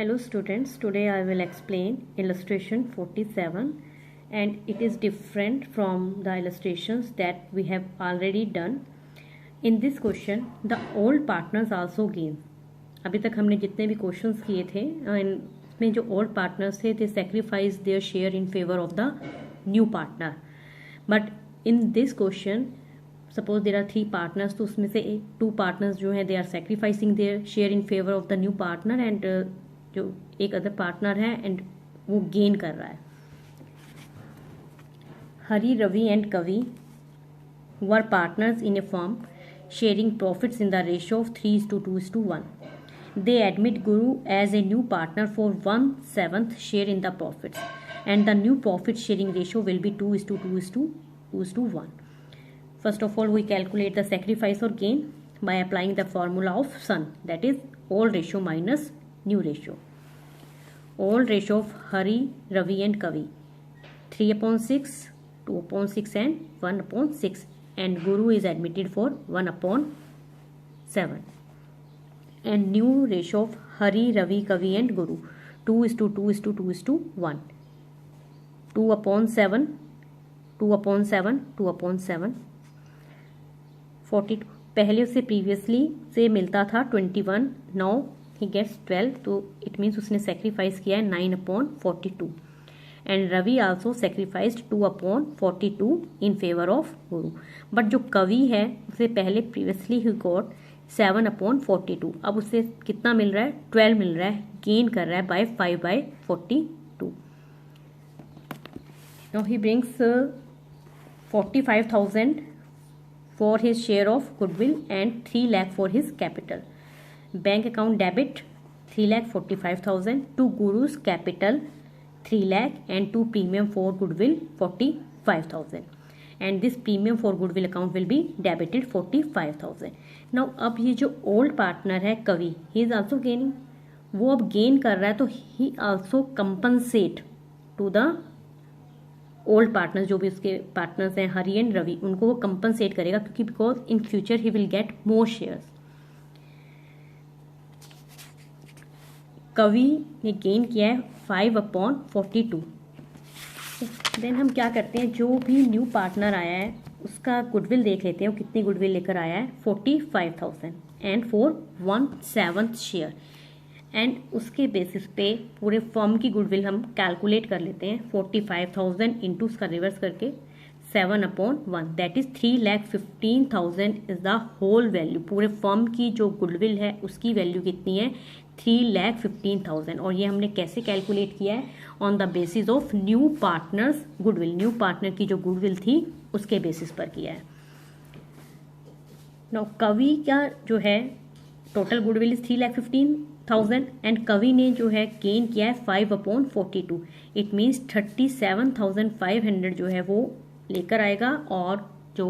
Hello students, today I will explain illustration 47 and it is different from the illustrations that we have already done. In this question, the old partners also gain. अभी तक हमने जितने भी questions किए थे इसमें जो old partners थे they sacrifice their share in favor of the new partner. But in this question, suppose there are 3 partners, तो उसमें से 2 पार्टनर्स जो हैं they are sacrificing their share in favour of the new partner and जो एक other partner है and वो gain कर रहा है. Hari, Ravi and Kavi were partners in a firm sharing profits in the ratio of 3:2:1. They admit Guru as a new partner for 1/7 share in the profits and the new profit sharing ratio will be 2:2:1. First of all, we calculate the sacrifice or gain by applying the formula of sun, that is old ratio minus new ratio. Old ratio of Hari, Ravi and Kavi 3/6, 2/6 and 1/6 and Guru is admitted for 1/7. And new ratio of Hari, Ravi, Kavi and Guru 2:2:2:1. 2/7, 2/7, 2/7. 42 पहले उससे previously से मिलता था 21, now he gets 12, तो it means उसने sacrifice किया है 9/42. And Ravi also sacrificed 2/42 in favour of Guru. But जो कवि है उसे पहले प्रीवियसली ही गॉट 7/42. अब उसे कितना मिल रहा है? 12 मिल रहा है, गेन कर रहा है by 5/42. Now he brings 45,000 for his share of goodwill and 3 lakh for his capital. Bank account debit 3,45,000 to Guru's capital 3 lakh and to premium for goodwill 45,000. And this premium for goodwill account will be debited 45,000. Now अब ये जो old partner है कवि, he is also gaining. वो अब gain कर रहा है तो he also compensate to the old partners, जो भी उसके पार्टनर्स हैं हरी एंड रवि, उनको वो कंपनसेट करेगा क्योंकि because in future he will get more shares. कवि ने गेन किया है 5/42. देन हम क्या करते हैं, जो भी न्यू पार्टनर आया है उसका गुडविल देख लेते हैं. वो कितनी गुडविल लेकर आया है? 45,000 एंड फॉर 1/7 शेयर. एंड उसके बेसिस पे पूरे फर्म की गुडविल हम कैलकुलेट कर लेते हैं. 45,000 इंटू उसका रिवर्स करके 7/1, that is 3,15,000 is the whole value. पूरे फर्म की जो गुडविल है उसकी वैल्यू कितनी है? 3,15,000. और ये हमने कैसे कैलकुलेट किया है? On the basis of new partners goodwill. New partner की जो गुडविल थी उसके बेसिस पर किया है. नाउ कवि का जो है टोटल गुडविल इज 3,15,000 एंड कवि ने जो है गेन किया है 5/42. इट मीन्स 37,500 जो है वो लेकर आएगा और जो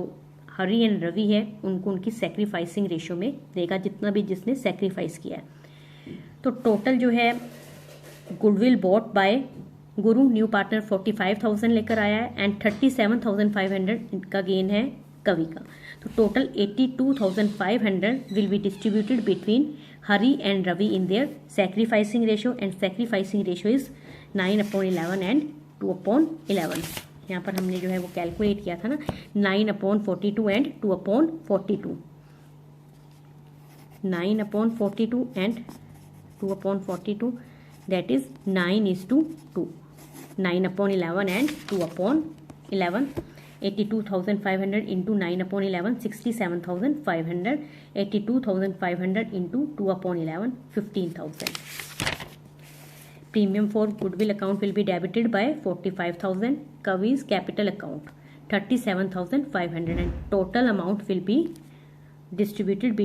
हरी एंड रवि है उनको उनकी सेक्रीफाइसिंग रेशियो में देगा, जितना भी जिसने सेक्रीफाइस किया है. तो टोटल जो है goodwill bought by Guru new partner 45,000 लेकर आया है एंड 37,500 का गेन है कवि का. तो total 82,500 will be distributed between Hari and Ravi in their sacrificing ratio and sacrificing ratio is 9/11 and 2/11. यहाँ पर हमने जो है वो कैलकुलेट किया था ना, 9/42 and 2/42. 9/42 and 2/42, that is 9:2. 9/11 and 2/11. 82,500 into 9/11, 67,500. 82,500 into 2/11, 15,000. Premium for goodwill account will be debited by 45,000. Kavi's capital account 37,500 and total amount will be distributed between